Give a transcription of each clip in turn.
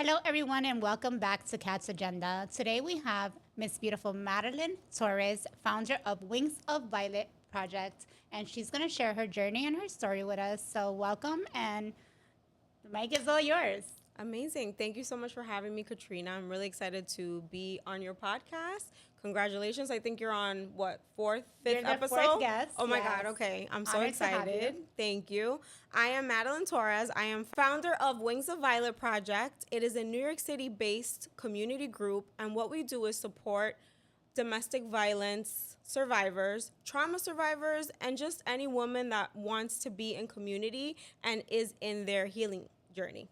Hello, everyone, and welcome back to Cat's Agenda. Today we have Miss Beautiful Madelyn Torres, founder of Wings of Violette Project, and she's going to share her journey and her story with us. So, welcome, and the mic is all yours. Amazing. Thank you so much for having me, Katrina. I'm really excited to be on your podcast. Congratulations. I think you're on what, fifth You're the episode? fourth guest. Oh my Yes. God. Okay. I'm so Honored to have excited. you. Thank you. I am Madelyn Torres. I am founder of Wings of Violette Project. It is a New York City based community group. And what we do is support domestic violence survivors, trauma survivors, and just any woman that wants to be in community and is in their healing journey.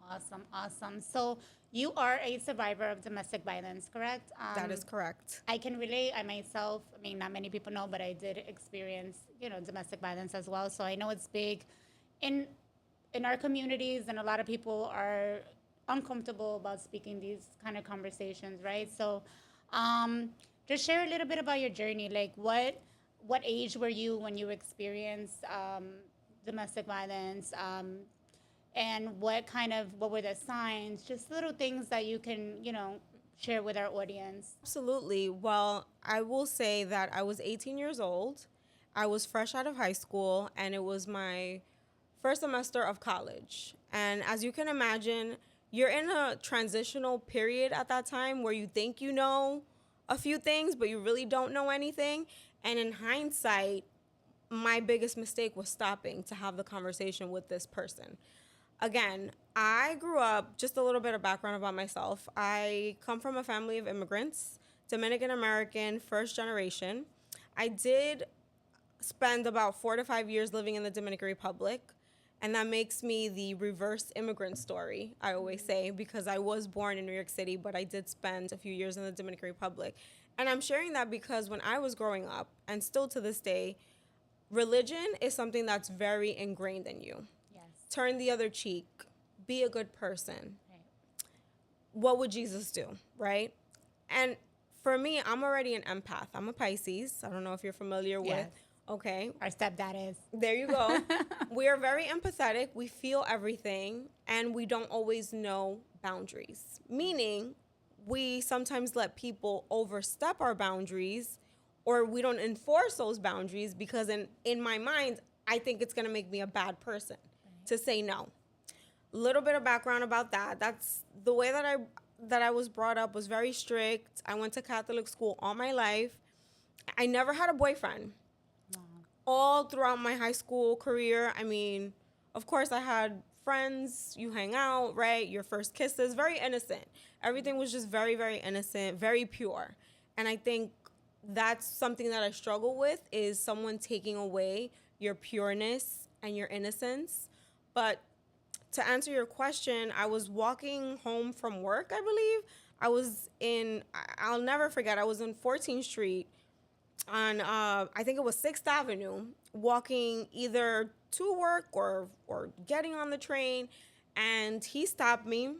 Awesome, awesome. So, you are a survivor of domestic violence, correct? That is correct. I can relate. I myself, I mean, not many people know, but I did experience, domestic violence as well. So I know it's big in our communities, and a lot of people are uncomfortable about speaking these kind of conversations, right? So, just share a little bit about your journey. Like, what age were you when you experienced domestic violence? And what were the signs? Just little things that you can, share with our audience. Absolutely. Well, I will say that I was 18 years old. I was fresh out of high school, and it was my first semester of college. And as you can imagine, you're in a transitional period at that time where you think you know a few things, but you really don't know anything. And in hindsight, my biggest mistake was stopping to have the conversation with this person. Again, I grew up, just a little bit of background about myself. I come from a family of immigrants, Dominican American, first generation. I did spend about 4 to 5 years living in the Dominican Republic, and that makes me the reverse immigrant story, I always say, because I was born in New York City, but I did spend a few years in the Dominican Republic. And I'm sharing that because when I was growing up, and still to this day, religion is something that's very ingrained in you. Yes. Turn the other cheek, be a good person. Right. What would Jesus do, right? And for me, I'm already an empath. I'm a Pisces. I don't know if you're familiar with. Yes. Okay. Our stepdad is. There you go. We are very empathetic. We feel everything, and we don't always know boundaries. Meaning, we sometimes let people overstep our boundaries, or we don't enforce those boundaries because in my mind, I think it's going to make me a bad person to say no. Little bit of background about that. That's the way that I was brought up, was very strict. I went to Catholic school all my life. I never had a boyfriend. Wow. All throughout my high school career, I mean, of course I had friends, you hang out, right? Your first kisses, very innocent. Everything was just very, very innocent, very pure. And I think that's something that I struggle with, is someone taking away your pureness and your innocence. But to answer your question, I was walking home from work, I believe. I'll never forget, I was on 14th Street on, I think it was 6th Avenue, walking either to work or getting on the train. And he stopped me,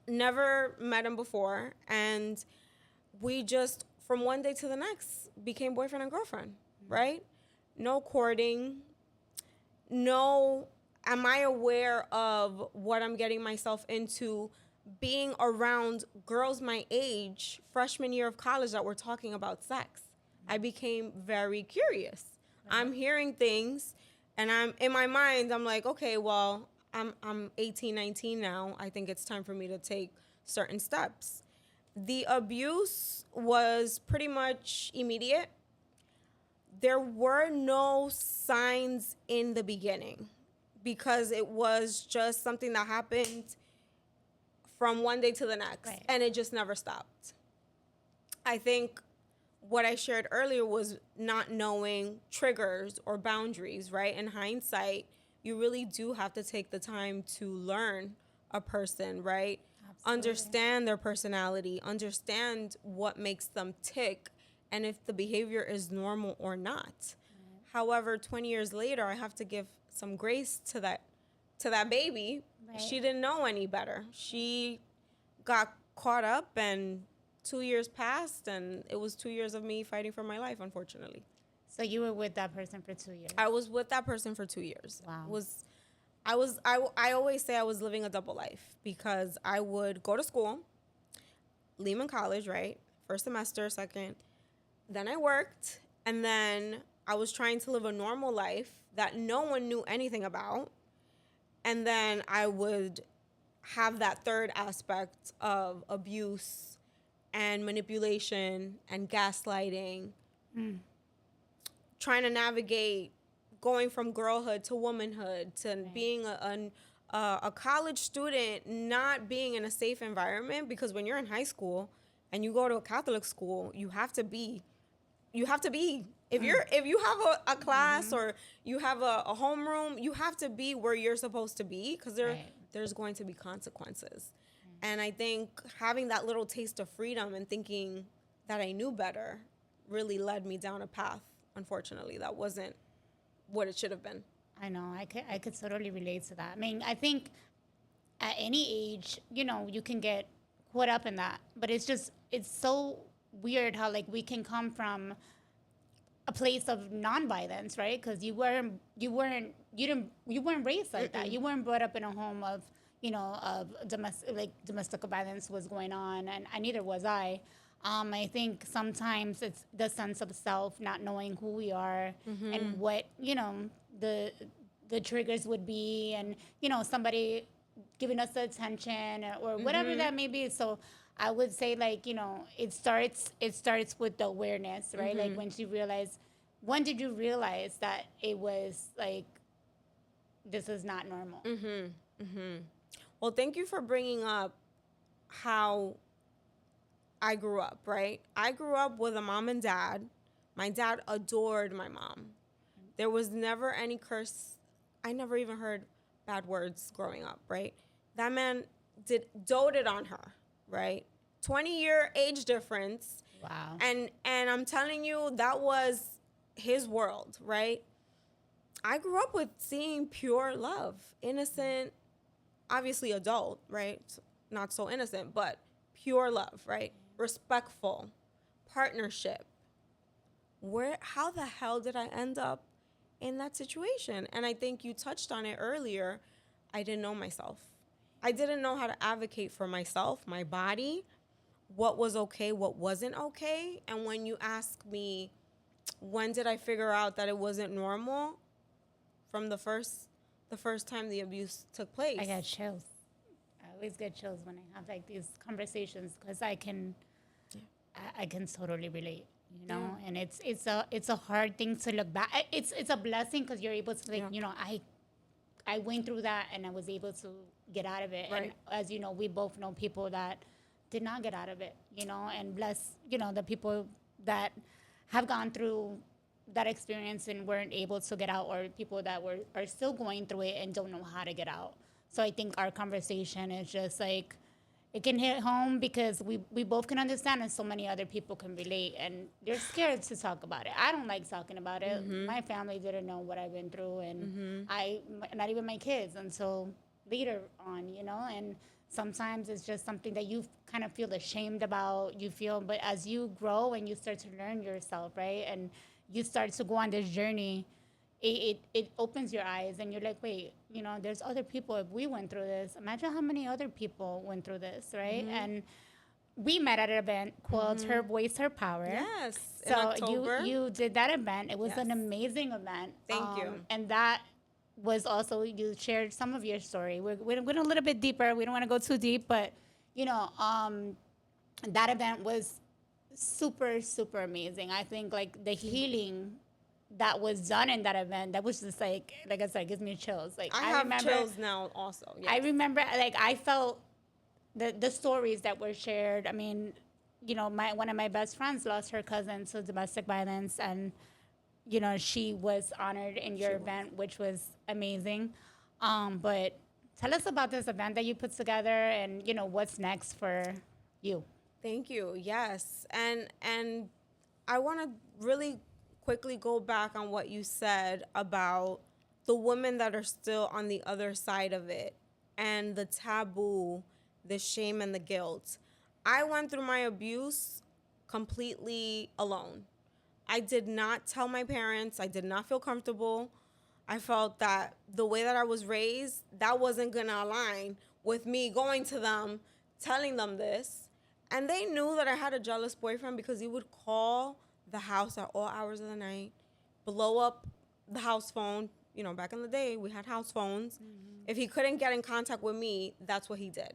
never met him before. And we just, from one day to the next, became boyfriend and girlfriend, right? No courting, no, am I aware of what I'm getting myself into, being around girls my age, freshman year of college, that were talking about sex. I became very curious. I'm hearing things, and I'm in my mind, I'm like, okay, well, I'm 18, 19 now. I think it's time for me to take certain steps. The abuse was pretty much immediate. There were no signs in the beginning because it was just something that happened from one day to the next, Right. and it just never stopped. I think what I shared earlier was not knowing triggers or boundaries, right? In hindsight, you really do have to take the time to learn a person, right? Absolutely. Understand their personality, understand what makes them tick, and if the behavior is normal or not. Right. However, 20 years later, I have to give some grace to that baby. Right. She didn't know any better. She got caught up, and 2 years passed, and it was 2 years of me fighting for my life, unfortunately. So you were with that person for 2 years. I was with that person for 2 years. Wow. Was I always say I was living a double life because I would go to school, Lehman College, right? First semester, second. Then I worked, and then I was trying to live a normal life that no one knew anything about. And then I would have that third aspect of abuse and manipulation and gaslighting, trying to navigate going from girlhood to womanhood to being a college student, not being in a safe environment, because when you're in high school and you go to a Catholic school, you have to be if you have a class or you have a homeroom, you have to be where you're supposed to be, because there's going to be consequences. And I think having that little taste of freedom and thinking that I knew better really led me down a path, unfortunately, that wasn't what it should have been. I know. I could totally relate to that. I mean, I think at any age, you can get caught up in that. But it's so weird how like we can come from a place of nonviolence, right? Because you weren't raised like that. You weren't brought up in a home of of domestic violence was going on, and neither was I. I think sometimes it's the sense of self, not knowing who we are and what the triggers would be, and somebody giving us the attention or whatever that may be. So I would say like it starts with the awareness, right? Like when did you realize that it was like this is not normal? Well, thank you for bringing up how I grew up, right? I grew up with a mom and dad. My dad adored my mom. There was never any curse. I never even heard bad words growing up, right? That man doted on her, right? 20-year age difference. Wow. And I'm telling you, that was his world, right? I grew up with seeing pure love, innocent, obviously adult, right? Not so innocent, but pure love, right? Respectful, partnership. How the hell did I end up in that situation? And I think you touched on it earlier. I didn't know myself. I didn't know how to advocate for myself, my body, what was okay, what wasn't okay. And when you ask me, when did I figure out that it wasn't normal? From the first time the abuse took place. I got chills. I always get chills when I have like these conversations because I can totally relate, and it's a hard thing to look back. It's a blessing because you're able to I went through that and I was able to get out of it. Right. And as you know, we both know people that did not get out of it, and bless, the people that have gone through that experience and weren't able to get out, or people that are still going through it and don't know how to get out. So I think our conversation is just like, it can hit home because we both can understand and so many other people can relate, and they're scared to talk about it. I don't like talking about it. My family didn't know what I've been through, and not even my kids until later on, and sometimes it's just something that you kind of feel ashamed about, but as you grow and you start to learn yourself, right, and you start to go on this journey, it opens your eyes and you're like, wait, there's other people. If we went through this, imagine how many other people went through this, right? And we met at an event called Her Voice, Her Power. Yes, so in October. you did that event. It was an amazing event. Thank you. And that was also, you shared some of your story. We're going a little bit deeper. We don't want to go too deep, but that event was super, super amazing. I think like the healing that was done in that event, that was just like I said, gives me chills. Like I have chills now also. Yes. I remember like I felt the stories that were shared. I mean, one of my best friends lost her cousin to domestic violence, and she was honored in your event, which was amazing. But tell us about this event that you put together, and what's next for you. Thank you. Yes. And I want to really quickly go back on what you said about the women that are still on the other side of it and the taboo, the shame and the guilt. I went through my abuse completely alone. I did not tell my parents. I did not feel comfortable. I felt that the way that I was raised, that wasn't going to align with me going to them, telling them this. And they knew that I had a jealous boyfriend because he would call the house at all hours of the night, blow up the house phone. You know, back in the day, we had house phones. Mm-hmm. If he couldn't get in contact with me, that's what he did.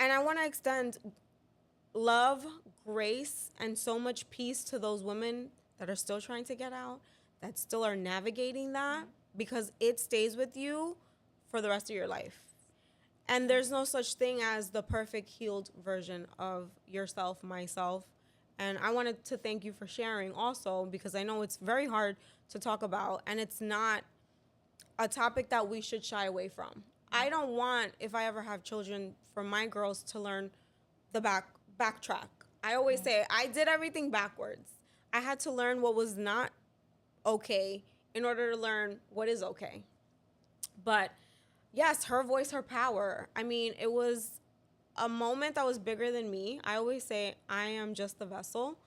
And I want to extend love, grace, and so much peace to those women that are still trying to get out, that still are navigating that, because it stays with you for the rest of your life. And there's no such thing as the perfect healed version of yourself, myself. And I wanted to thank you for sharing also, because I know it's very hard to talk about, and it's not a topic that we should shy away from. I don't want, if I ever have children, for my girls to learn the backtrack. I always say I did everything backwards. I had to learn what was not okay in order to learn what is okay. But yes, her voice, her power. I mean, it was a moment that was bigger than me. I always say I am just the vessel.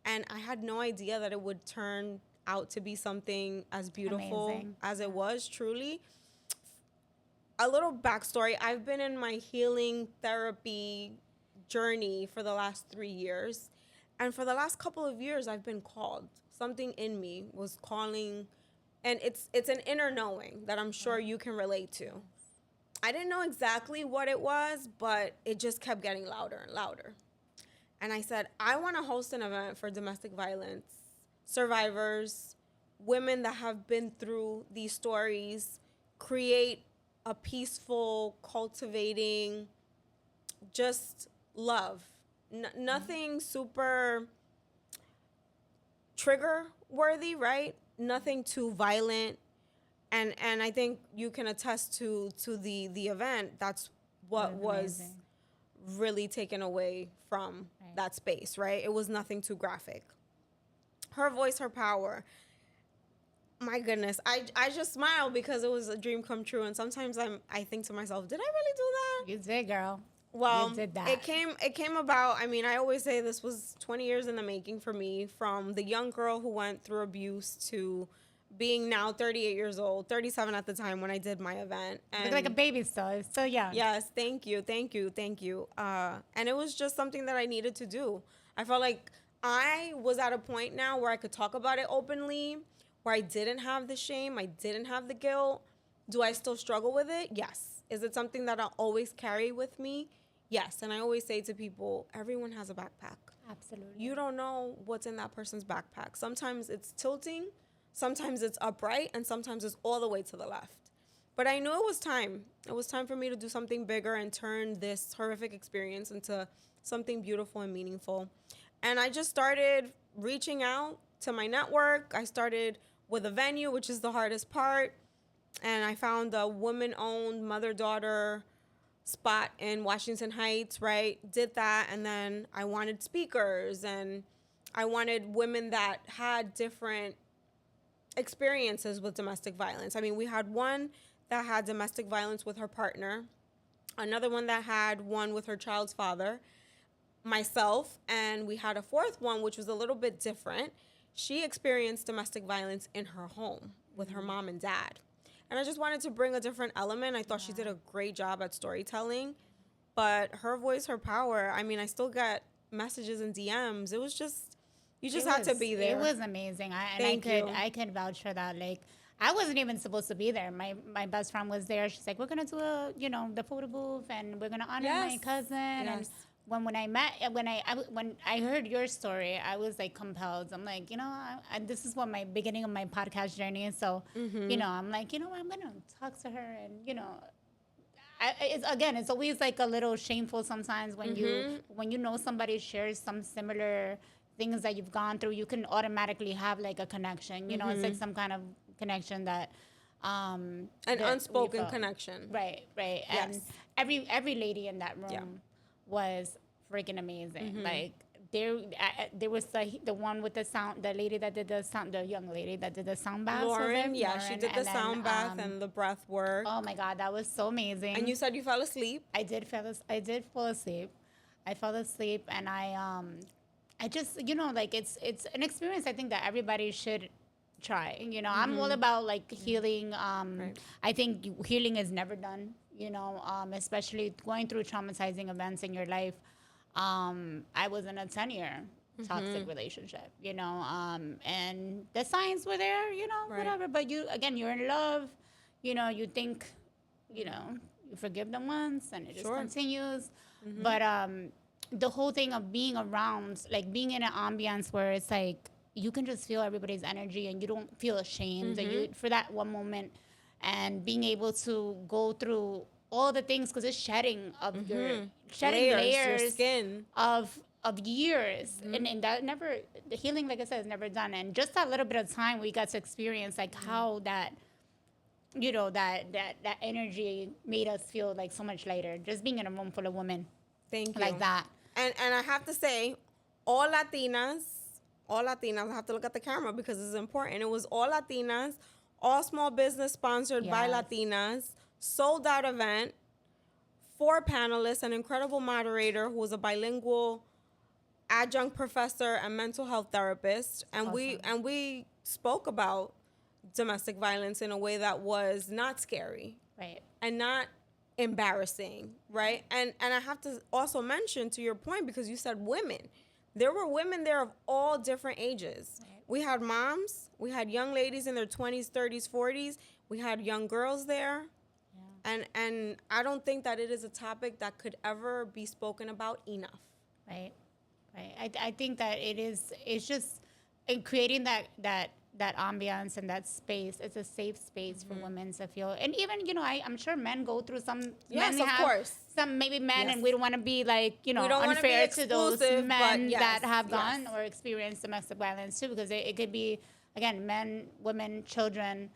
And I had no idea that it would turn out to be something as beautiful as it was, truly. A little backstory. I've been in my healing therapy journey for the last 3 years. And for the last couple of years, I've been called. Something in me was calling. And it's an inner knowing that I'm sure you can relate to. I didn't know exactly what it was, but it just kept getting louder and louder. And I said, I want to host an event for domestic violence survivors, women that have been through these stories, create a peaceful, cultivating, just love. Nothing super trigger worthy, right? Nothing too violent. And I think you can attest to the event. That's what was really taken away from that space, right? It was nothing too graphic. Her voice, her power. My goodness, I just smile because it was a dream come true. And sometimes I think to myself, did I really do that? You did, girl. Well, you did that. It came about. I mean, I always say this was 20 years in the making for me, from the young girl who went through abuse to being now 38 years old, 37 at the time when I did my event. And you look like a baby still. It's still young. Yes, thank you. And it was just something that I needed to do. I felt like I was at a point now where I could talk about it openly, where I didn't have the shame, I didn't have the guilt. Do I still struggle with it? Yes. Is it something that I'll always carry with me? Yes. And I always say to people, everyone has a backpack. Absolutely. You don't know what's in that person's backpack. Sometimes it's tilting, sometimes it's upright, and sometimes it's all the way to the left. But I knew it was time. It was time for me to do something bigger and turn this horrific experience into something beautiful and meaningful. And I just started reaching out to my network. I started with a venue, which is the hardest part. And I found a woman-owned mother-daughter spot in Washington Heights, right? Did that. And then I wanted speakers, and I wanted women that had different experiences with domestic violence. I mean, we had one that had domestic violence with her partner, another one that had one with her child's father, myself, and we had a fourth one, which was a little bit different. She experienced domestic violence in her home with her mom and dad. And I just wanted to bring a different element. I thought she did a great job at storytelling, but her voice, her power, I mean, I still got messages and DMs. It was just, you just had to be there. It was amazing. I could vouch for that. Like, I wasn't even supposed to be there. My best friend was there. She's like, we're going to do the photo booth, and we're going to honor my cousin. Yes. And when I heard your story, I was like compelled. I'm like, this is what my beginning of my podcast journey is. So, I'm like, I'm going to talk to her. And, it's always like a little shameful sometimes when you know somebody shares some similar things that you've gone through. You can automatically have like a connection. It's like some kind of connection that an unspoken connection. Right. Yes. And every lady in that room was freaking amazing. Like there was the one with the sound, the lady that did the sound, the young lady that did the sound bath. Lauren, she did the sound bath and the breath work. Oh my God, that was so amazing. And you said you fell asleep. I did fall asleep. I fell asleep, and I just, like it's an experience I think that everybody should try. You know, I'm all about like healing. Right. I think healing is never done. You know, especially going through traumatizing events in your life. I was in a 10-year toxic relationship, you know, and the signs were there, you know, Right. whatever. But you, again, you're in love, you know, you think, you know, you forgive them once and it just Sure. continues. But the whole thing of being around, like being in an ambiance where it's like you can just feel everybody's energy and you don't feel ashamed that you for that one moment, and being able to go through all the things because it's shedding of your shedding Your layers skin. of years, and that never, the healing, like I said, is never done. And just that little bit of time we got to experience like how that, you know, that energy made us feel like so much lighter just being in a room full of women Thank you. like that. And I have to say, all Latinas, I have to look at the camera because it's important. It was all Latinas, all small business sponsored by Yes. Latinas, sold out event, 4 panelists, an incredible moderator who was a bilingual adjunct professor and mental health therapist. And we spoke about domestic violence in a way that was not scary Right. and not embarrassing, right? And I have to also mention, to your point, because you said women, there were women there of all different ages. Right. We had moms, we had young ladies in their 20s, 30s, 40s, we had young girls there. Yeah. And I don't think that it is a topic that could ever be spoken about enough. Right. Right. I think that it's just in creating that ambiance and that space. It's a safe space for women to feel. And even, you know, I'm sure men go through some. Yes, men of have course. Some maybe men, Yes. and we don't want to be like, you know, We don't wanna be unfair to those exclusive, men but yes, that have yes. gone or experienced domestic violence too, because it could be, again, men, women, children.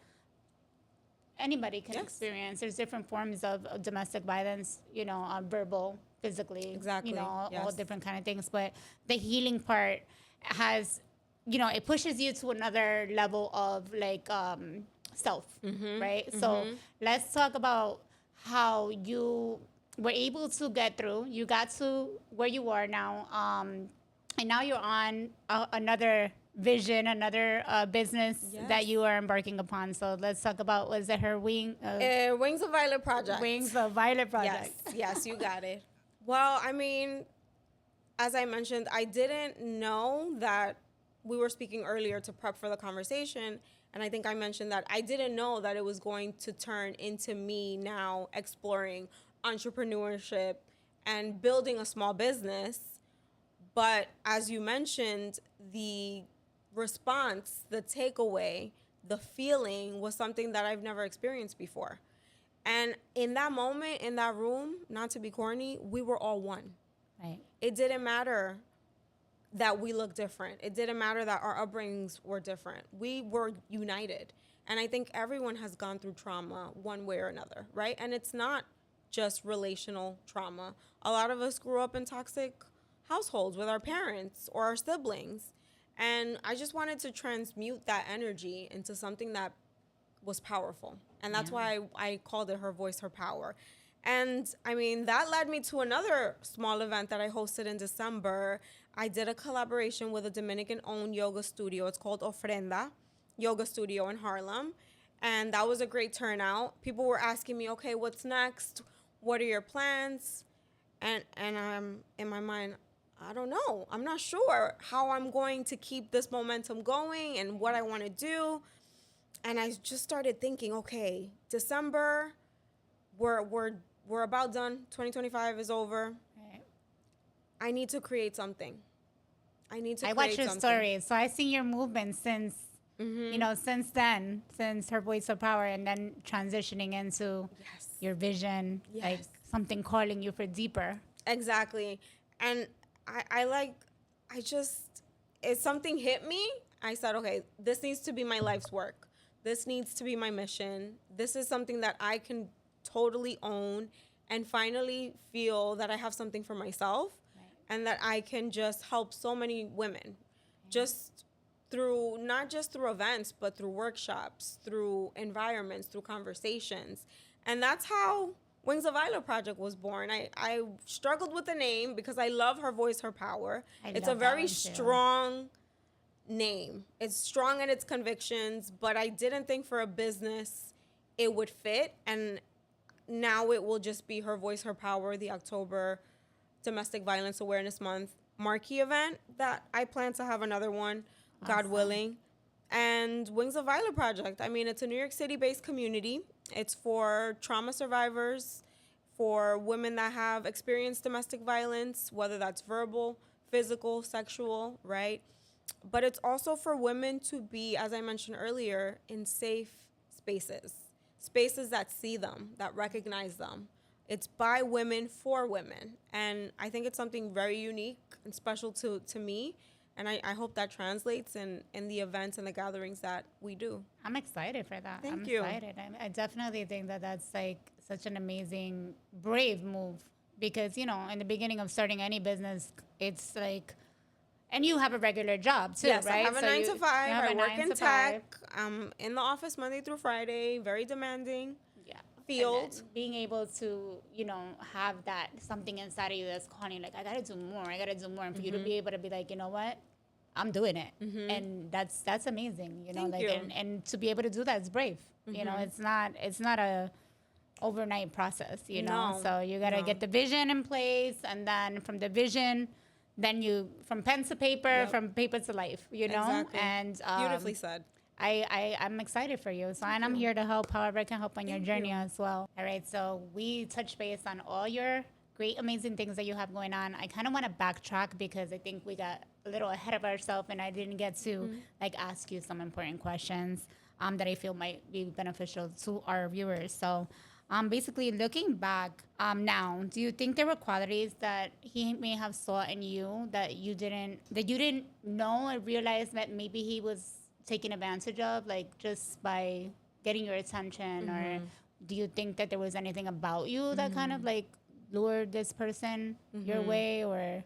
Anybody can Yes. experience. There's different forms of domestic violence, you know, verbal, physically, Exactly. you know, all Yes. different kind of things. But the healing part has, you know, it pushes you to another level of like self, right? So let's talk about how you were able to get through. You got to where you are now, and now you're on another vision, another business that Yes. you are embarking upon. So let's talk about, was it her Wings of Violette Project. Wings of Violette Project? Yes, you got it. Well, I mean, as I mentioned, I didn't know that we were speaking earlier to prep for the conversation. And I think I mentioned that I didn't know that it was going to turn into me now exploring entrepreneurship and building a small business. But as you mentioned, the response, the takeaway, the feeling was something that I've never experienced before. And in that moment, in that room, not to be corny, we were all one. Right. It didn't matter that we looked different. It didn't matter that our upbringings were different. We were united. And I think everyone has gone through trauma one way or another, right? And it's not just relational trauma. A lot of us grew up in toxic households with our parents or our siblings. And I just wanted to transmute that energy into something that was powerful. And that's why I called it Her Voice, Her Power. And I mean, that led me to another small event that I hosted in December. I did a collaboration with a Dominican-owned yoga studio. It's called Ofrenda Yoga Studio in Harlem. And that was a great turnout. People were asking me, okay, what's next? What are your plans? And I'm in my mind, I don't know. I'm not sure how I'm going to keep this momentum going and what I want to do. And I just started thinking, okay, December, we're about done. 2025 is over. Right. I need to create something. I watched your stories, so I've seen your movement since, you know, since then, since Her Voice of Power, and then transitioning into your vision, like something calling you for deeper. Exactly. And if something hit me, I said, okay, this needs to be my life's work. This needs to be my mission. This is something that I can totally own and finally feel that I have something for myself and that I can just help so many women just through, not just through events, but through workshops, through environments, through conversations. And that's how Wings of Violette Project was born. I struggled with the name because I love Her Voice, Her Power. It's a very strong name. It's strong in its convictions, but I didn't think for a business it would fit. And now it will just be Her Voice, Her Power, the October Domestic Violence Awareness Month marquee event that I plan to have another one, God willing. And Wings of Violette Project. I mean, it's a New York City-based community. It's for trauma survivors, for women that have experienced domestic violence, whether that's verbal, physical, sexual, right? But it's also for women to be, as I mentioned earlier, in safe spaces, spaces that see them, that recognize them. It's by women for women. And I think it's something very unique and special to me. And I hope that translates in the events and the gatherings that we do. I'm excited for that. Thank I'm you. excited. I definitely think that that's like such an amazing, brave move because, you know, in the beginning of starting any business, it's like, and you have a regular job too, Yes, right? I have a So 9 you- to 5. you have I a work 9 in to 5. tech. I'm in the office Monday through Friday, very demanding. Yeah. Field. And then being able to, you know, have that something inside of you that's calling you, like, I gotta do more, I gotta do more. And for you to be able to be like, you know what? I'm doing it. And that's amazing, you know, Thank like you. and to be able to do that is brave. You know, it's not a overnight process, you know. No, So you gotta no. get the vision in place and then from the vision, then you from pen to paper, Yep. from paper to life, you know? Exactly. And Beautifully said. I'm excited for you. So, and I'm here to help however I can help on your Thank journey you. as well. All right. So we touch base on all your great, amazing things that you have going on. I kind of want to backtrack because I think we got a little ahead of ourselves and I didn't get to like ask you some important questions that I feel might be beneficial to our viewers. So, basically looking back now, do you think there were qualities that he may have saw in you that you didn't know or realize that maybe he was taken advantage of, like just by getting your attention? Or do you think that there was anything about you that kind of like lured this person your way? Or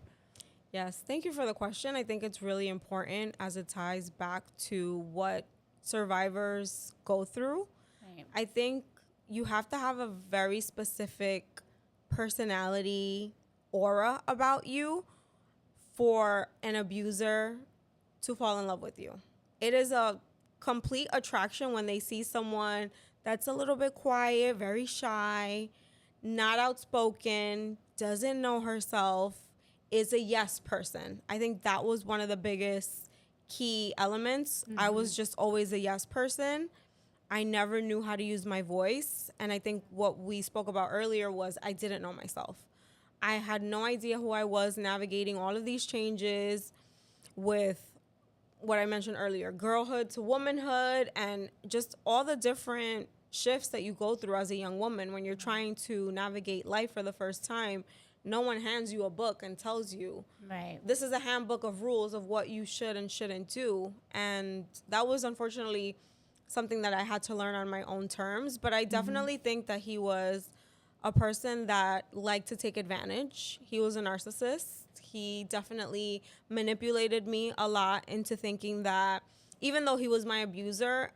Yes, thank you for the question. I think it's really important as it ties back to what survivors go through. right. I think you have to have a very specific personality aura about you for an abuser to fall in love with you. It is a complete attraction when they see someone that's a little bit quiet, very shy, not outspoken, doesn't know herself, is a yes person. I think that was one of the biggest key elements. I was just always a yes person. I never knew how to use my voice. And I think what we spoke about earlier was I didn't know myself. I had no idea who I was navigating all of these changes with what I mentioned earlier, girlhood to womanhood, and just all the different shifts that you go through as a young woman when you're trying to navigate life for the first time. No one hands you a book and tells you, Right. this is a handbook of rules of what you should and shouldn't do. And that was unfortunately something that I had to learn on my own terms. But I definitely think that he was a person that liked to take advantage. He was a narcissist. He definitely manipulated me a lot into thinking that even though he was my abuser,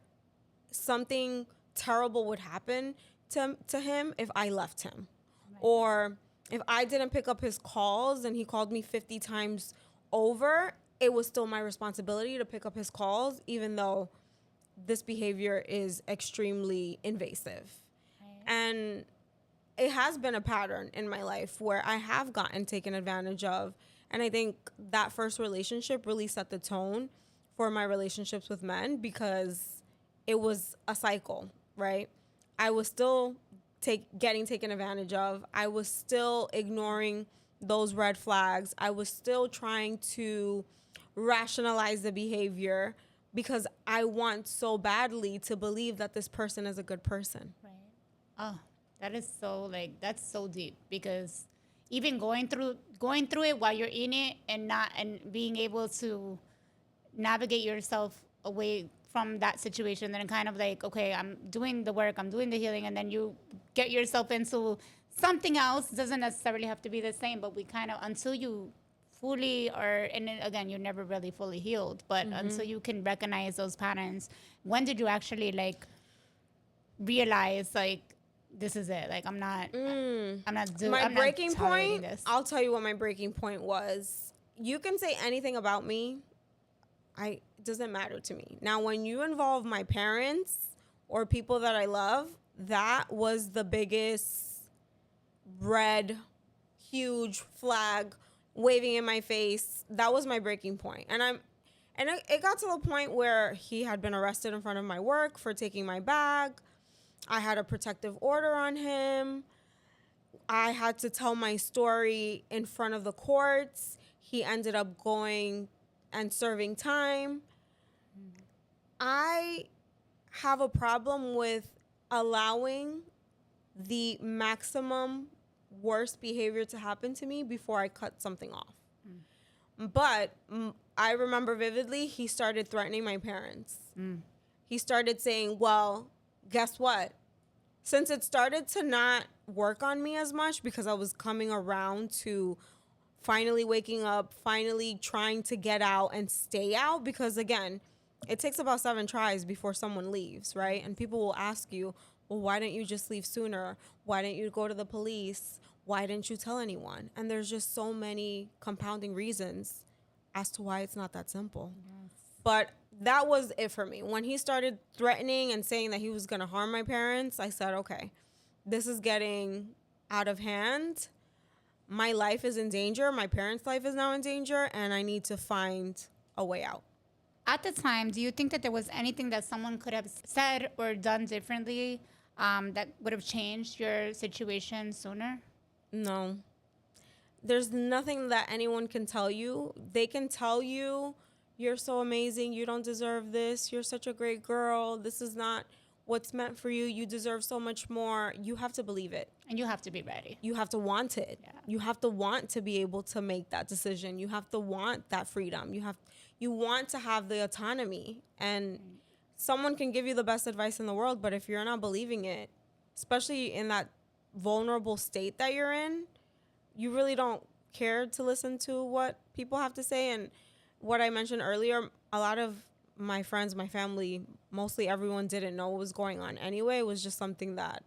something terrible would happen to him if I left him. Right. Or if I didn't pick up his calls and he called me 50 times over, it was still my responsibility to pick up his calls, even though this behavior is extremely invasive. Right. And it has been a pattern in my life where I have gotten taken advantage of. And I think that first relationship really set the tone for my relationships with men because it was a cycle, right? I was still getting taken advantage of. I was still ignoring those red flags. I was still trying to rationalize the behavior because I want so badly to believe that this person is a good person. Right. Oh, that is so like that's so deep because even going through it while you're in it and being able to navigate yourself away from that situation and kind of like, okay, I'm doing the work, I'm doing the healing, and then you get yourself into something else. Doesn't necessarily have to be the same, but we kind of until you fully are, and then again, you're never really fully healed, but until you can recognize those patterns, when did you actually like realize like this is it? Like I'm not doing My breaking point, this. I'll tell you what my breaking point was. You can say anything about me. it doesn't matter to me. Now, when you involve my parents or people that I love, that was the biggest red, huge flag waving in my face. That was my breaking point. And it got to the point where he had been arrested in front of my work for taking my bag. I had a protective order on him. I had to tell my story in front of the courts. He ended up going and serving time. I have a problem with allowing the maximum worst behavior to happen to me before I cut something off. But I remember vividly, he started threatening my parents. He started saying, well, guess what? Since it started to not work on me as much because I was coming around to finally waking up, finally trying to get out and stay out, because again, it takes about 7 tries before someone leaves, right? And people will ask you, well, why didn't you just leave sooner? Why didn't you go to the police? Why didn't you tell anyone? And there's just so many compounding reasons as to why it's not that simple. Yes. But that was it for me. When he started threatening and saying that he was going to harm my parents, I said, okay, this is getting out of hand. My life is in danger. My parents' life is now in danger, and I need to find a way out. At the time, do you think that there was anything that someone could have said or done differently that would have changed your situation sooner? No. There's nothing that anyone can tell you. They can tell you, you're so amazing, you don't deserve this, you're such a great girl, this is not what's meant for you, you deserve so much more. You have to believe it. And you have to be ready. You have to want it. Yeah. You have to want to be able to make that decision. You have to want that freedom. You want to have the autonomy. And someone can give you the best advice in the world, but if you're not believing it, especially in that vulnerable state that you're in, you really don't care to listen to what people have to say. And what I mentioned earlier, a lot of my friends, my family, mostly everyone didn't know what was going on anyway. It was just something that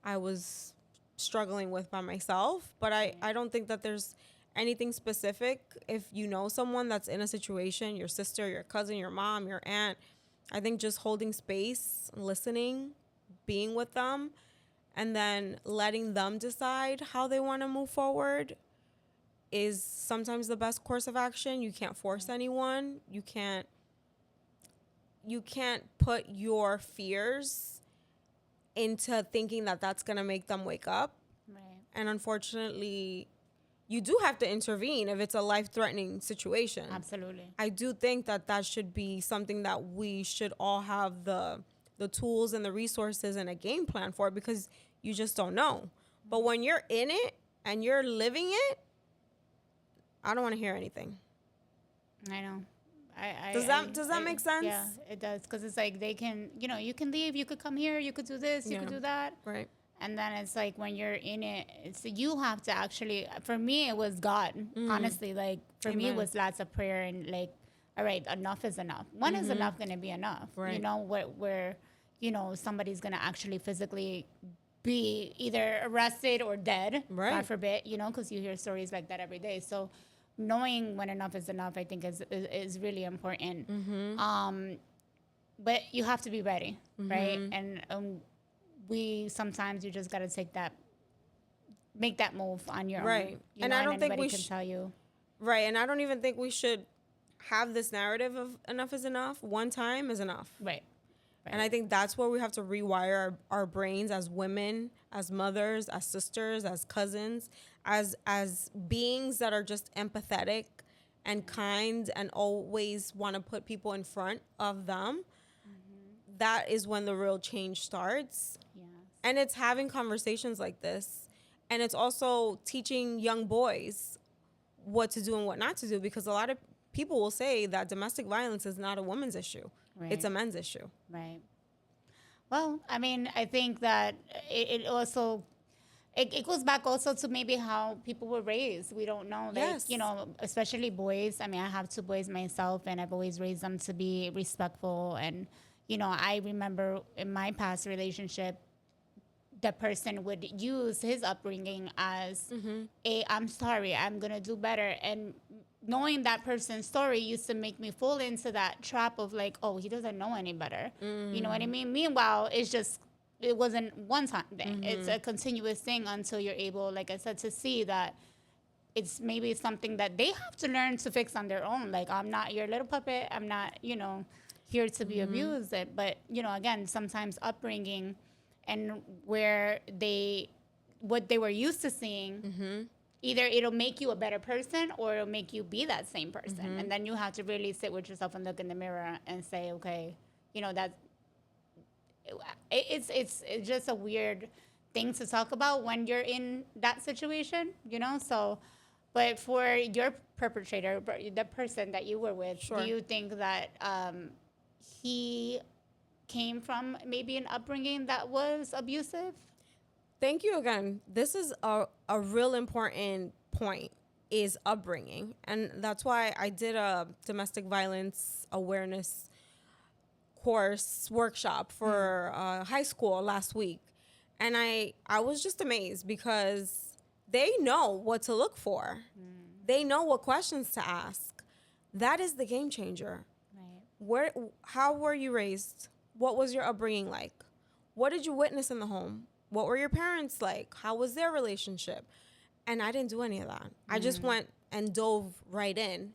I was struggling with by myself. But I don't think that there's anything specific. If you know someone that's in a situation, your sister, your cousin, your mom, your aunt, I think just holding space, listening, being with them, and then letting them decide how they want to move forward is sometimes the best course of action. You can't force anyone. You can't put your fears into thinking that that's going to make them wake up. Right. And unfortunately, you do have to intervene if it's a life-threatening situation. Absolutely. I do think that should be something that we should all have the tools and the resources and a game plan for, because you just don't know. But when you're in it and you're living it, I don't want to hear anything. I know. Does that make sense? Yeah, it does. Because it's like they can, you can leave, you could come here, you could do this, you could do that. Right. And then it's like when you're in it, you have to actually, for me, it was God, honestly. Like, for me, it was lots of prayer and like, all right, enough is enough. When is enough going to be enough? Right. Where somebody's going to actually physically be either arrested or dead, right. God forbid, because you hear stories like that every day. So knowing when enough is enough, I think is really important. But you have to be ready, right? And sometimes you just got to make that move on your own. And I don't think we can tell you. Right. And I don't even think we should have this narrative of enough is enough. One time is enough. Right. And I think that's where we have to rewire our brains as women, as mothers, as sisters, as cousins, as beings that are just empathetic and kind and always want to put people in front of them. That is when the real change starts. Yes. And it's having conversations like this. And it's also teaching young boys what to do and what not to do, because a lot of people will say that domestic violence is not a woman's issue. Right. It's a men's issue. Right. Well, I mean, I think that it also, it goes back also to maybe how people were raised. We don't know. Like, Yes. Especially boys. I mean, I have 2 boys myself, and I've always raised them to be respectful. And, I remember in my past relationship, the person would use his upbringing as a I'm sorry, I'm gonna do better. And knowing that person's story used to make me fall into that trap of like, oh, he doesn't know any better. You know what I mean? Meanwhile, it wasn't one time thing. It's a continuous thing until you're able, like I said, to see that it's maybe something that they have to learn to fix on their own. Like, I'm not your little puppet. I'm not, here to be abused. But, again, sometimes upbringing and what they were used to seeing, either it'll make you a better person or it'll make you be that same person. And then you have to really sit with yourself and look in the mirror and say, okay, it's just a weird thing to talk about when you're in that situation, so. But for your perpetrator, the person that you were with, Sure. do you think that he came from maybe an upbringing that was abusive? Thank you again. This is a real important point, is upbringing. And that's why I did a domestic violence awareness course workshop for high school last week. And I was just amazed because they know what to look for. They know what questions to ask. That is the game changer. Right. How were you raised? What was your upbringing like? What did you witness in the home? What were your parents like? How was their relationship? And I didn't do any of that. I just went and dove right in.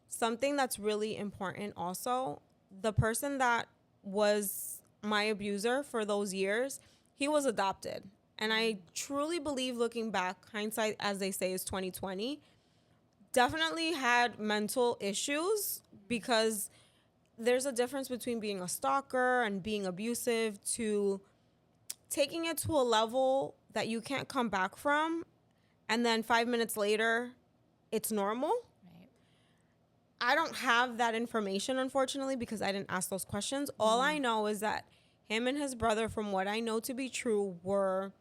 Something that's really important also, the person that was my abuser for those years, he was adopted. And I truly believe, looking back, hindsight, as they say, is 2020, definitely had mental issues, because there's a difference between being a stalker and being abusive to taking it to a level that you can't come back from, and then 5 minutes later, it's normal. Right. I don't have that information, unfortunately, because I didn't ask those questions. All I know is that him and his brother, from what I know to be true, were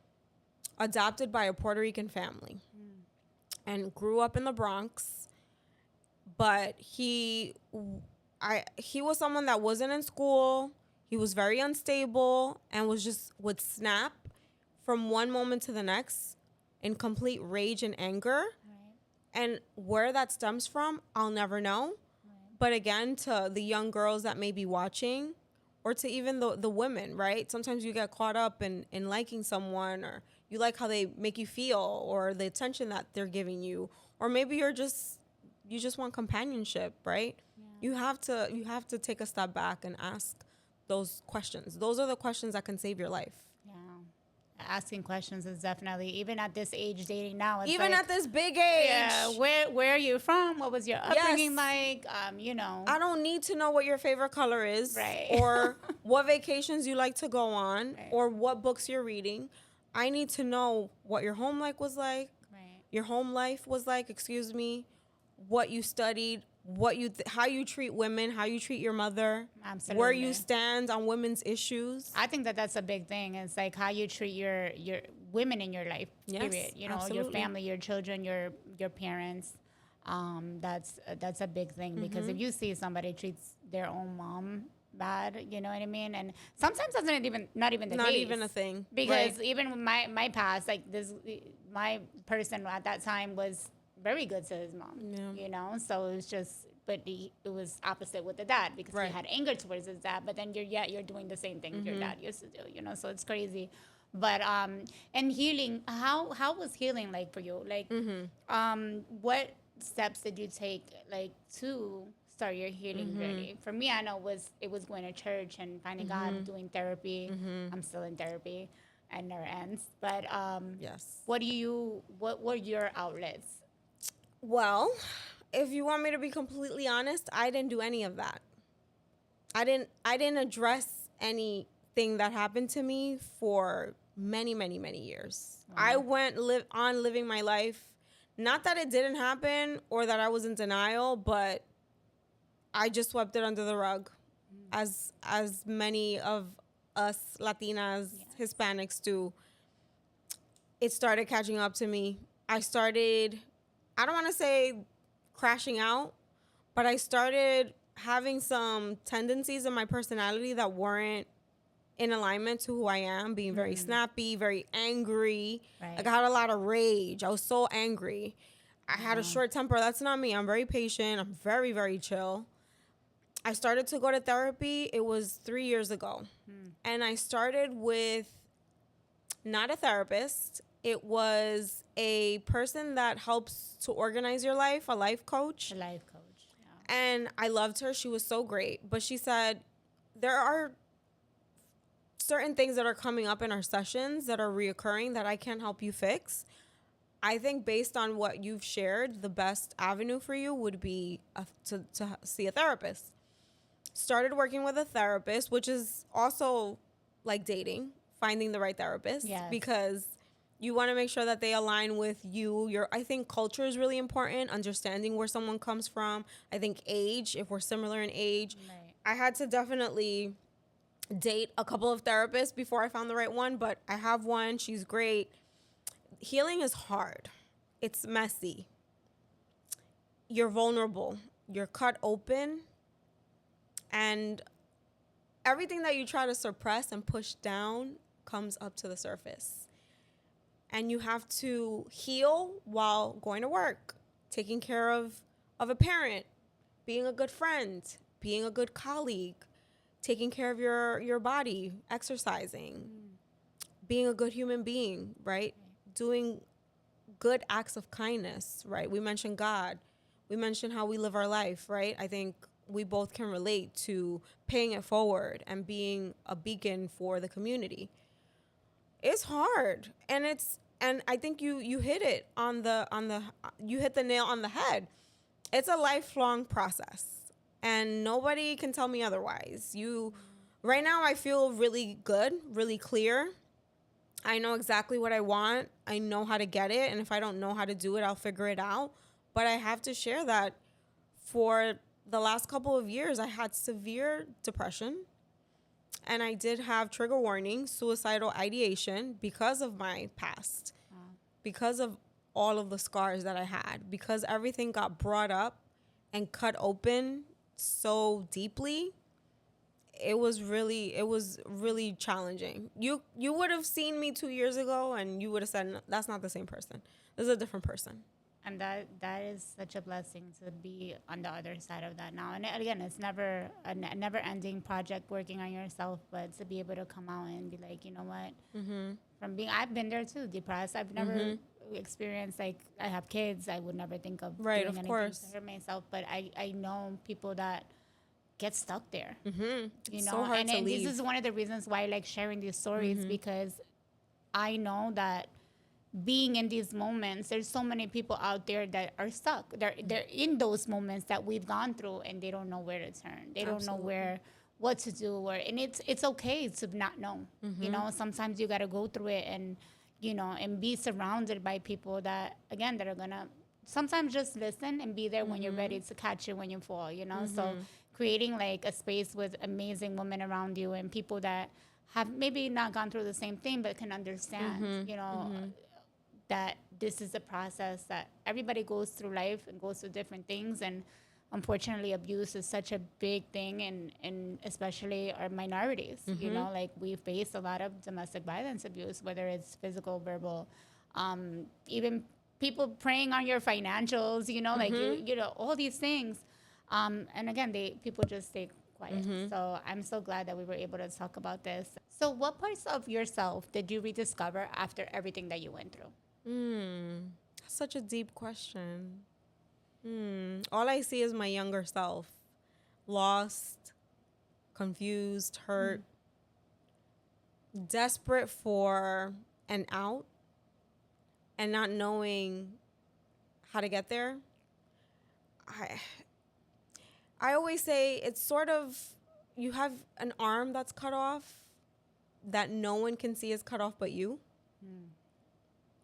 adopted by a Puerto Rican family and grew up in the Bronx. But he was someone that wasn't in school. He was very unstable and would snap from one moment to the next in complete rage and anger. Right. And where that stems from, I'll never know. Right. But again, to the young girls that may be watching, or to even the women, right? Sometimes you get caught up in liking someone, or you like how they make you feel, or the attention that they're giving you, or maybe you just want companionship, right? Yeah. You have to take a step back and ask those questions. Those are the questions that can save your life. Yeah. Asking questions is definitely, even at this age, dating now. It's even like, at this big age. Yeah. Where are you from? What was your upbringing like? I don't need to know what your favorite color is, right? Or what vacations you like to go on, right. Or what books you're reading. I need to know what your home life was like. Right. Your home life was like, excuse me, what you studied, how you treat women, how you treat your mother, Absolutely. Where you stand on women's issues. I think that's a big thing. It's like how you treat your women in your life. Yes, period. absolutely. Your family, your children, your parents. That's a big thing, because if you see somebody treats their own mom bad, you know what I mean? And sometimes that's not even the case. Not even a thing. Because right. even with my past, like my person at that time was very good to his mom, so it was just, but it was opposite with the dad, because right. he had anger towards his dad, but then you're doing the same thing your dad used to do, so it's crazy. But and healing, how was healing like for you? Like what steps did you take like to start your healing journey? For me, I know it was going to church and finding God, doing therapy. I'm still in therapy and never ends. But yes. what were your outlets? Well, if you want me to be completely honest, I didn't do any of that. I didn't address anything that happened to me for many, many, many years. Wow. I went on living my life. Not that it didn't happen or that I was in denial, but I just swept it under the rug, as many of us Latinas, yes. Hispanics do. It started catching up to me. I don't want to say crashing out, but I started having some tendencies in my personality that weren't in alignment to who I am, being very snappy, very angry. Right. Like I had a lot of rage. I was so angry. I had a short temper. That's not me. I'm very patient. I'm very, very chill. I started to go to therapy. It was 3 years ago. And I started with not a therapist. It was a person that helps to organize your life, a life coach. A life coach. Yeah. And I loved her. She was so great. But she said, there are certain things that are coming up in our sessions that are reoccurring that I can't help you fix. I think based on what you've shared, the best avenue for you would be to see a therapist. Started working with a therapist, which is also like dating, finding the right therapist. Yes. Because you want to make sure that they align with you. I think culture is really important, understanding where someone comes from. I think age, if we're similar in age. Right. I had to definitely date a couple of therapists before I found the right one, but I have one. She's great. Healing is hard. It's messy. You're vulnerable. You're cut open. And everything that you try to suppress and push down comes up to the surface. And you have to heal while going to work, taking care of a parent, being a good friend, being a good colleague, taking care of your body, exercising, being a good human being, right? Doing good acts of kindness, right? We mentioned God. We mentioned how we live our life, right? I think we both can relate to paying it forward and being a beacon for the community. It's hard, and I think you hit it you hit the nail on the head. It's a lifelong process, and nobody can tell me otherwise. Right now I feel really good, really clear. I know exactly what I want. I know how to get it, and if I don't know how to do it, I'll figure it out. But I have to share that for the last couple of years, I had severe depression. And I did have, trigger warning, suicidal ideation because of my past, because of all of the scars that I had, because everything got brought up and cut open so deeply. It was really challenging. You would have seen me 2 years ago and you would have said, no, that's not the same person. This is a different person. And that is such a blessing to be on the other side of that now. And again, it's never a never-ending project working on yourself, but to be able to come out and be like, you know what? I've been there too, depressed. I've never experienced, like, I have kids. I would never think of doing anything to hurt myself. But I know people that get stuck there. You know, so hard to leave. This is one of the reasons why I like sharing these stories, because I know that being in these moments, there's so many people out there that are stuck. They're in those moments that we've gone through, and they don't know where to turn. They don't know what to do, and it's okay to not know. You know, sometimes you got to go through it, and you know, and be surrounded by people that, again, that are gonna sometimes just listen and be there when you're ready to catch you when you fall. You know, so creating like a space with amazing women around you and people that have maybe not gone through the same thing but can understand. You know. That this is a process that everybody goes through life and goes through different things. And unfortunately, abuse is such a big thing, and especially our minorities. You know, like we face a lot of domestic violence abuse, whether it's physical, verbal, even people preying on your financials, you know, like, you know, all these things. And again, people just stay quiet. So I'm so glad that we were able to talk about this. So what parts of yourself did you rediscover after everything that you went through? Such a deep question. All I see is my younger self, lost, confused, hurt, desperate for an out, and not knowing how to get there. I always say it's sort of, you have an arm that's cut off that no one can see is cut off but you.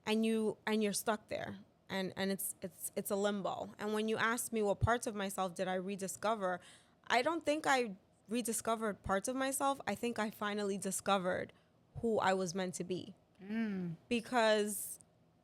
And you're stuck there, and it's a limbo. And when you ask me what parts of myself did I rediscover, I don't think I rediscovered parts of myself. I think I finally discovered who I was meant to be. Because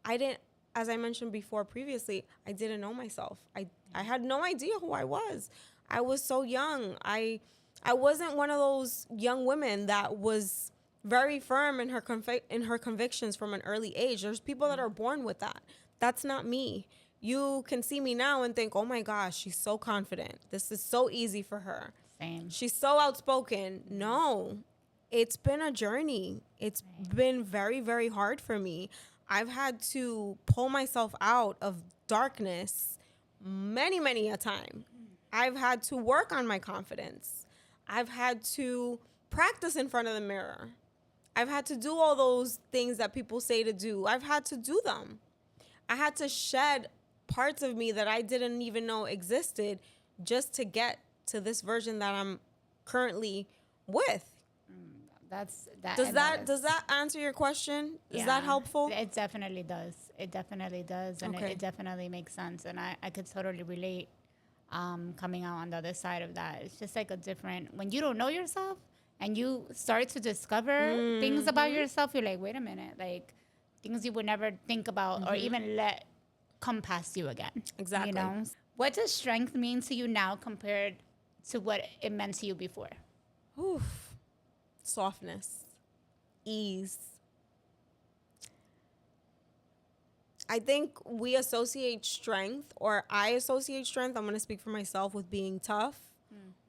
I didn't, as I mentioned before previously, I didn't know myself. I had no idea who I was. I was so young. I I wasn't one of those young women that was very firm in her convictions from an early age. There's people that are born with that. That's not me. You can see me now and think, "Oh my gosh, she's so confident. This is so easy for her. Same. She's so outspoken." No. It's been a journey. It's been very, very hard for me. I've had to pull myself out of darkness many, many a time. I've had to work on my confidence. I've had to practice in front of the mirror. I've had to do all those things that people say to do. I've had to do them. I had to shed parts of me that I didn't even know existed just to get to this version that I'm currently with. Does that answer your question? Is that helpful? It definitely does. It definitely does. And Okay. it definitely makes sense. And I could totally relate coming out on the other side of that. It's just like a different, when you don't know yourself and you start to discover things about yourself, you're like, wait a minute, like things you would never think about or even let come past you again. Exactly. You know? What does strength mean to you now compared to what it meant to you before? Oof. Softness, ease. I think we associate strength, or I associate strength, I'm going to speak for myself, with being tough,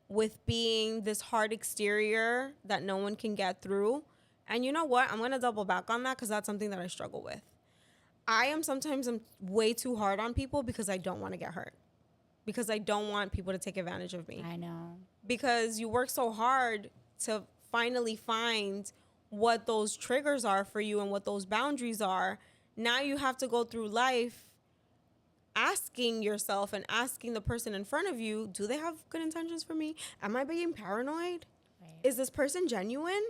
with being this hard exterior that no one can get through. And you know what? I'm going to double back on that because that's something that I struggle with. I'm way too hard on people because I don't want to get hurt, because I don't want people to take advantage of me. I know. Because you work so hard to finally find what those triggers are for you and what those boundaries are. Now you have to go through life asking yourself and asking the person in front of you, do they have good intentions for me? Am I being paranoid? Right. Is this person genuine?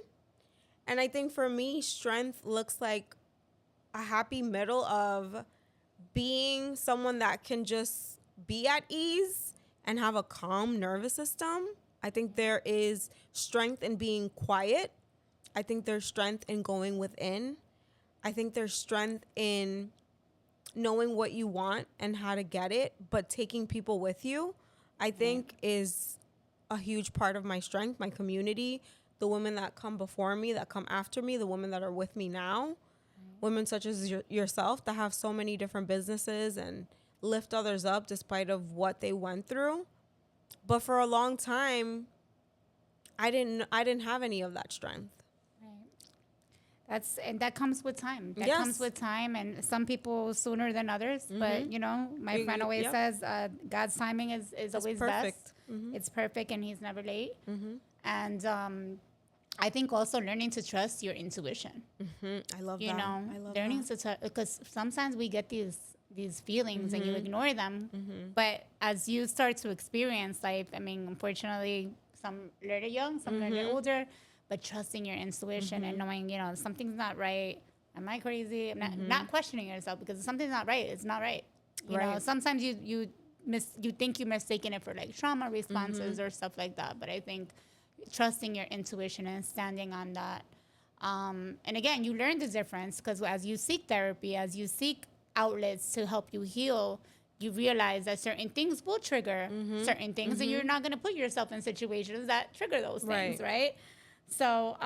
And I think for me, strength looks like a happy middle of being someone that can just be at ease and have a calm nervous system. I think there is strength in being quiet. I think there's strength in going within. I think there's strength in knowing what you want and how to get it, but taking people with you, I think is a huge part of my strength, my community, the women that come before me, that come after me, the women that are with me now, women such as yourself that have so many different businesses and lift others up despite of what they went through. But for a long time, I didn't have any of that strength. And that comes with time. That Yes. comes with time, and some people sooner than others. But you know, my friend always says, God's timing is always perfect. best. It's perfect, and He's never late. And I think also learning to trust your intuition. I love You that. know, I love learning that. to because sometimes we get these feelings and you ignore them. But as you start to experience life, I mean, unfortunately, some learn it young, some learn it older. But trusting your intuition and knowing, you know, something's not right. Am I crazy? I'm not questioning yourself, because if something's not right, it's not right. You know, sometimes you think you're mistaking it for like trauma responses or stuff like that. But I think trusting your intuition and standing on that. And again, you learn the difference, because as you seek therapy, as you seek outlets to help you heal, you realize that certain things will trigger certain things, and you're not going to put yourself in situations that trigger those things, right? So,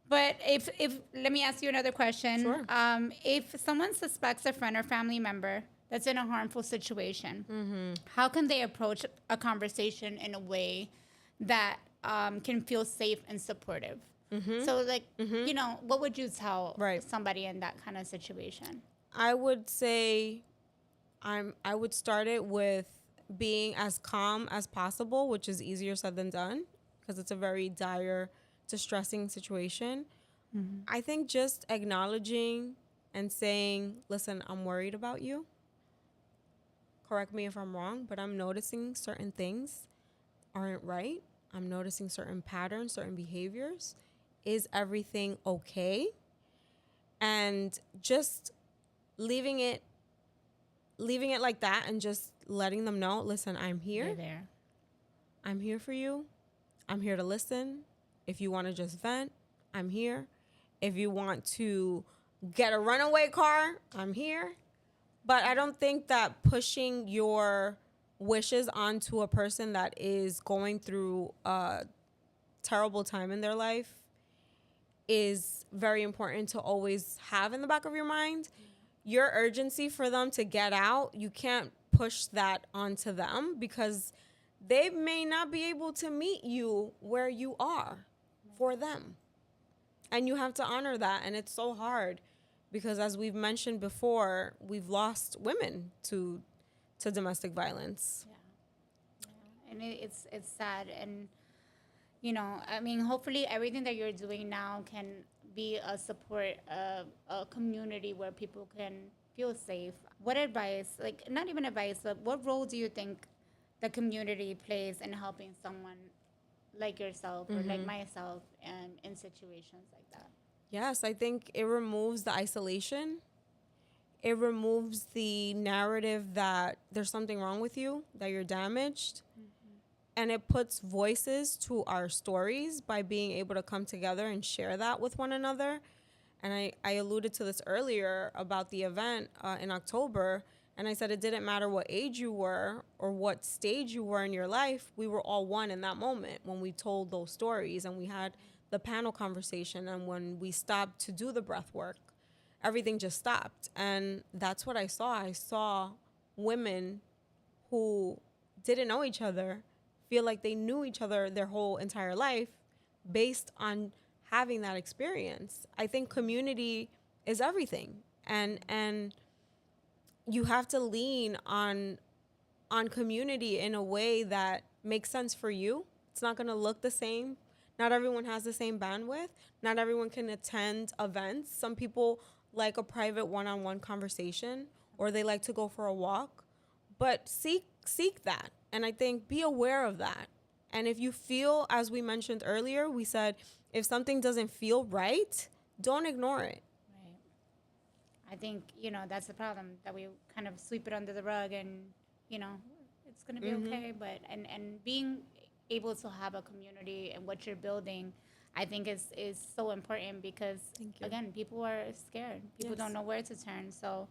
but if let me ask you another question. Sure. If someone suspects a friend or family member that's in a harmful situation, how can they approach a conversation in a way that can feel safe and supportive? So, like, you know, what would you tell somebody in that kind of situation? I would say I would start it with being as calm as possible, which is easier said than done, because it's a very dire, distressing situation. I think just acknowledging and saying, listen, I'm worried about you. Correct me if I'm wrong, but I'm noticing certain things aren't right. I'm noticing certain patterns, certain behaviors. Is everything okay? And just leaving it like that, and just letting them know, listen, I'm here. You're there. I'm here for you. I'm here to listen. If you want to just vent, I'm here. If you want to get a runaway car, I'm here. But I don't think that pushing your wishes onto a person that is going through a terrible time in their life is very important to always have in the back of your mind. Your urgency for them to get out, you can't push that onto them because they may not be able to meet you where you are for them. And you have to honor that. And it's so hard because, as we've mentioned before, we've lost women to domestic violence. Yeah. And it's sad. And, I mean, hopefully everything that you're doing now can be a support, a community where people can feel safe. What advice, like not even advice, but what role do you think the community plays in helping someone like yourself or like myself and in situations like that? Yes, I think it removes the isolation. It removes the narrative that there's something wrong with you, that you're damaged. And it puts voices to our stories by being able to come together and share that with one another. And I alluded to this earlier about the event in October. And I said it didn't matter what age you were or what stage you were in your life. We were all one in that moment when we told those stories and we had the panel conversation. And when we stopped to do the breath work, everything just stopped. And that's what I saw. I saw women who didn't know each other feel like they knew each other their whole entire life based on having that experience. I think community is everything. And you have to lean on community in a way that makes sense for you. It's not going to look the same. Not everyone has the same bandwidth. Not everyone can attend events. Some people like a private one-on-one conversation, or they like to go for a walk. But seek that. And I think be aware of that. And if you feel, as we mentioned earlier, we said, if something doesn't feel right, don't ignore it. Right. I think, that's the problem, that we kind of sweep it under the rug and, it's going to be okay. But, and being able to have a community and what you're building, I think is so important because, again, people are scared. People don't know where to turn. So,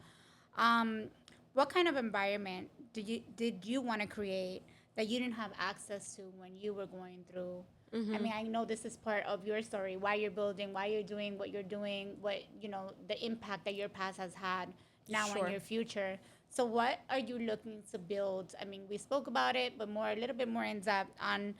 what kind of environment did you want to create that you didn't have access to when you were going through? I mean, I know this is part of your story, why you're building, why you're doing what you're doing, what, the impact that your past has had now on your future. So what are you looking to build? I mean, we spoke about it, but a little bit more in depth on,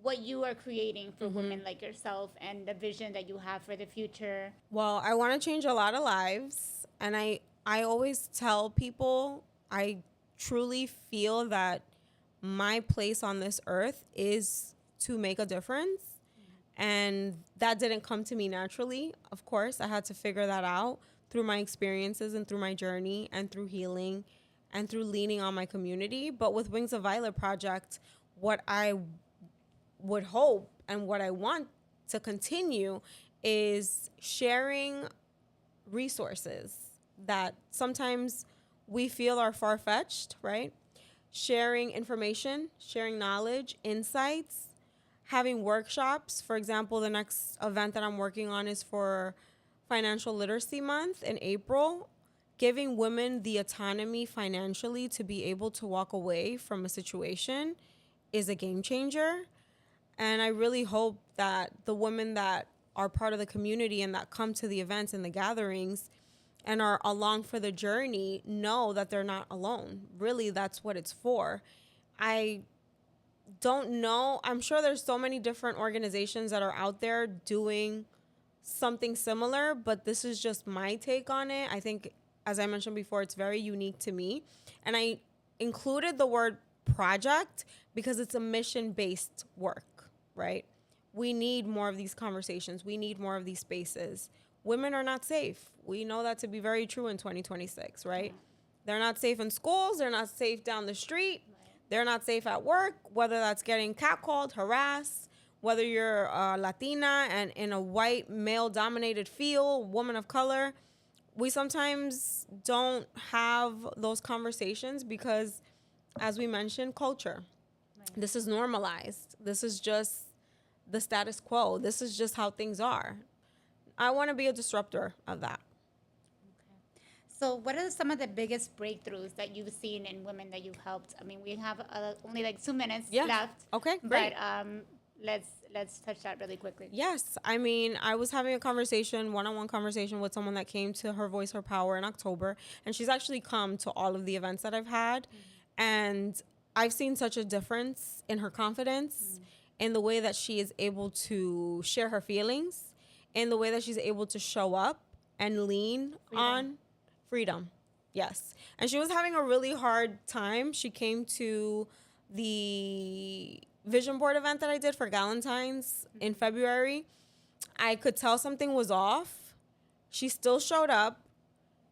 what you are creating for women like yourself and the vision that you have for the future. Well, I want to change a lot of lives. And I always tell people, I truly feel that my place on this earth is to make a difference. And that didn't come to me naturally. Of course, I had to figure that out through my experiences and through my journey and through healing and through leaning on my community. But with Wings of Violette Project, what I would hope and what I want to continue is sharing resources that sometimes we feel are far-fetched, right? Sharing information, sharing knowledge, insights, having workshops. For example, the next event that I'm working on is for Financial Literacy Month in April. Giving women the autonomy financially to be able to walk away from a situation is a game changer. And I really hope that the women that are part of the community and that come to the events and the gatherings and are along for the journey know that they're not alone. Really, that's what it's for. I don't know. I'm sure there's so many different organizations that are out there doing something similar, but this is just my take on it. I think, as I mentioned before, it's very unique to me. And I included the word project because it's a mission-based work, right? We need more of these conversations. We need more of these spaces. Women are not safe. We know that to be very true in 2026, right? They're not safe in schools. They're not safe down the street. They're not safe at work, whether that's getting catcalled, harassed, whether you're Latina and in a white male-dominated field, woman of color. We sometimes don't have those conversations because, as we mentioned, culture. Right. This is normalized. This is just the status quo. This is just how things are. I want to be a disruptor of that. Okay. So, what are some of the biggest breakthroughs that you've seen in women that you've helped? I mean, we have only like 2 minutes Yeah. left. Okay, But great. let's touch that really quickly. Yes, I mean, I was having a conversation, one-on-one conversation with someone that came to Her Voice, Her Power in October, and she's actually come to all of the events that I've had, and I've seen such a difference in her confidence, in the way that she is able to share her feelings, in the way that she's able to show up and lean on freedom. Yes. And she was having a really hard time. She came to the vision board event that I did for Galentine's in February. I could tell something was off. She still showed up.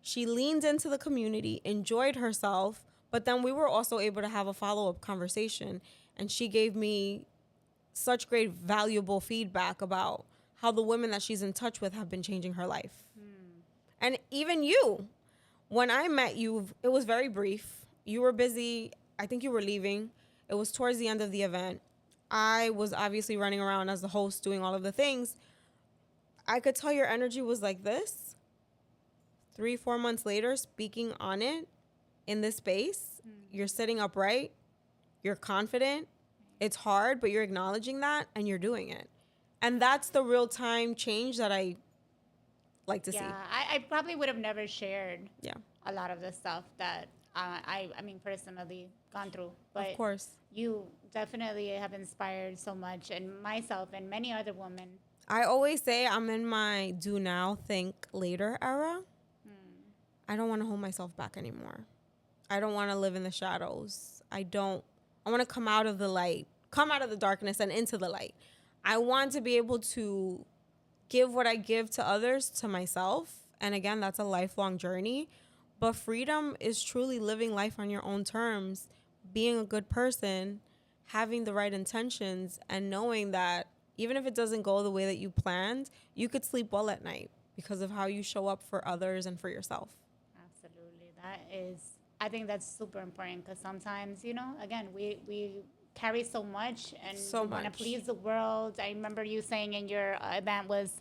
She leaned into the community, enjoyed herself, but then we were also able to have a follow-up conversation. And she gave me such great, valuable feedback about how the women that she's in touch with have been changing her life. And even you, when I met you, it was very brief. You were busy. I think you were leaving. It was towards the end of the event. I was obviously running around as the host, doing all of the things. I could tell your energy was like this. 3-4 months later, speaking on it in this space, you're sitting upright. You're confident. It's hard, but you're acknowledging that and you're doing it. And that's the real time change that I like to see. Yeah, I probably would have never shared Yeah. a lot of the stuff that I mean, personally gone through. But Of course. you definitely have inspired so much, and myself and many other women. I always say I'm in my do now, think later era. I don't want to hold myself back anymore. I don't want to live in the shadows. I want to come out of the light, come out of the darkness and into the light. I want to be able to give what I give to others to myself. And again, that's a lifelong journey. But freedom is truly living life on your own terms, being a good person, having the right intentions, and knowing that even if it doesn't go the way that you planned, you could sleep well at night because of how you show up for others and for yourself. Absolutely. I think that's super important because sometimes, again, we carry so much and So we want to much. please the world. I remember you saying in your event was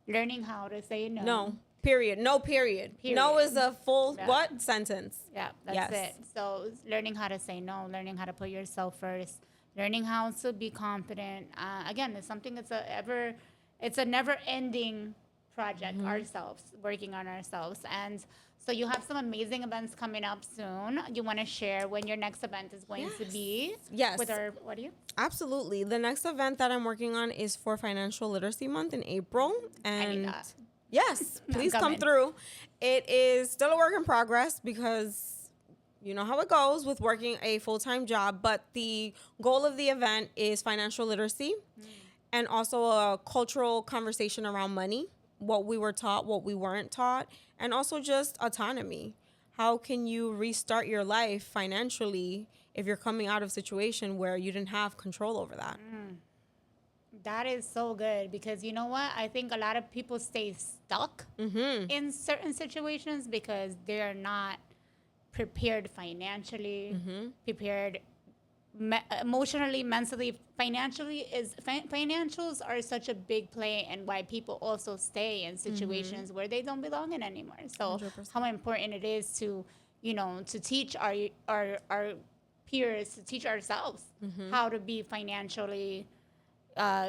learning how to say no. No, period. No, period. No Period. is a full Yeah. what sentence? Yeah, that's Yes. it. So learning how to say no, learning how to put yourself first, learning how to be confident. Again, it's something it's a never-ending project. Ourselves working on ourselves, and so you have some amazing events coming up soon. You want to share when your next event is going to be? Yes. With our audience. Absolutely. The next event that I'm working on is for Financial Literacy Month in April. And that. yes, please come coming. through. It is still a work in progress because you know how it goes with working a full-time job. But the goal of the event is financial literacy and also a cultural conversation around money, what we were taught, what we weren't taught, and also just autonomy. How can you restart your life financially if you're coming out of a situation where you didn't have control over that? That is so good because you know what? I think a lot of people stay stuck in certain situations because they're not prepared financially, prepared emotionally, mentally. Financials are such a big play and why people also stay in situations where they don't belong in anymore. So 100%. how important it is to to teach our peers, to teach ourselves how to be financially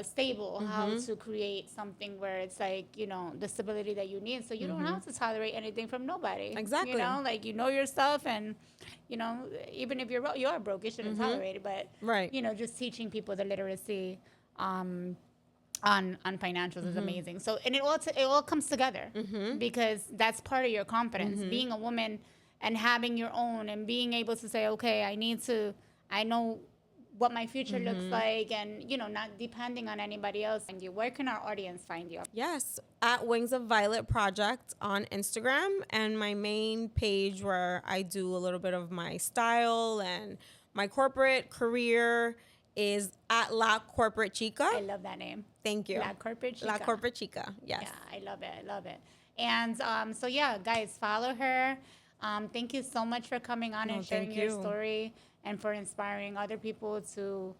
stable, how to create something where it's like, the stability that you need. So you don't have to tolerate anything from nobody. Exactly. Like, yourself and, even if you are broke, you shouldn't tolerate it. But, Right. Just teaching people the literacy on financials is amazing. So, and it all comes together because that's part of your confidence. Being a woman and having your own and being able to say, okay, I know what my future looks like and, not depending on anybody else. And where can our audience find you? Yes, at Wings of Violette Project on Instagram, and my main page where I do a little bit of my style and my corporate career is at La Corporate Chica. I love that name. Thank you. La Corporate Chica. La Corporate Chica. Yes. Yeah, I love it. I love it. And so, yeah, guys, follow her. Thank you so much for coming on and sharing thank your you. story and for inspiring other people to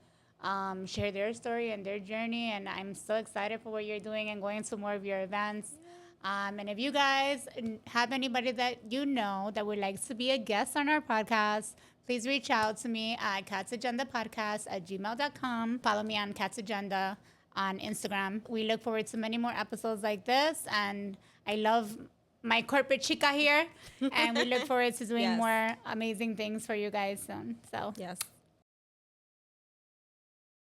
share their story and their journey. And I'm so excited for what you're doing and going to more of your events. And if you guys have anybody that you know that would like to be a guest on our podcast, please reach out to me at catsagendapodcast@gmail.com. Follow me on Cats Agenda on Instagram. We look forward to many more episodes like this. And I love my corporate chica here. And we look forward to doing Yes. more amazing things for you guys soon. So Yes.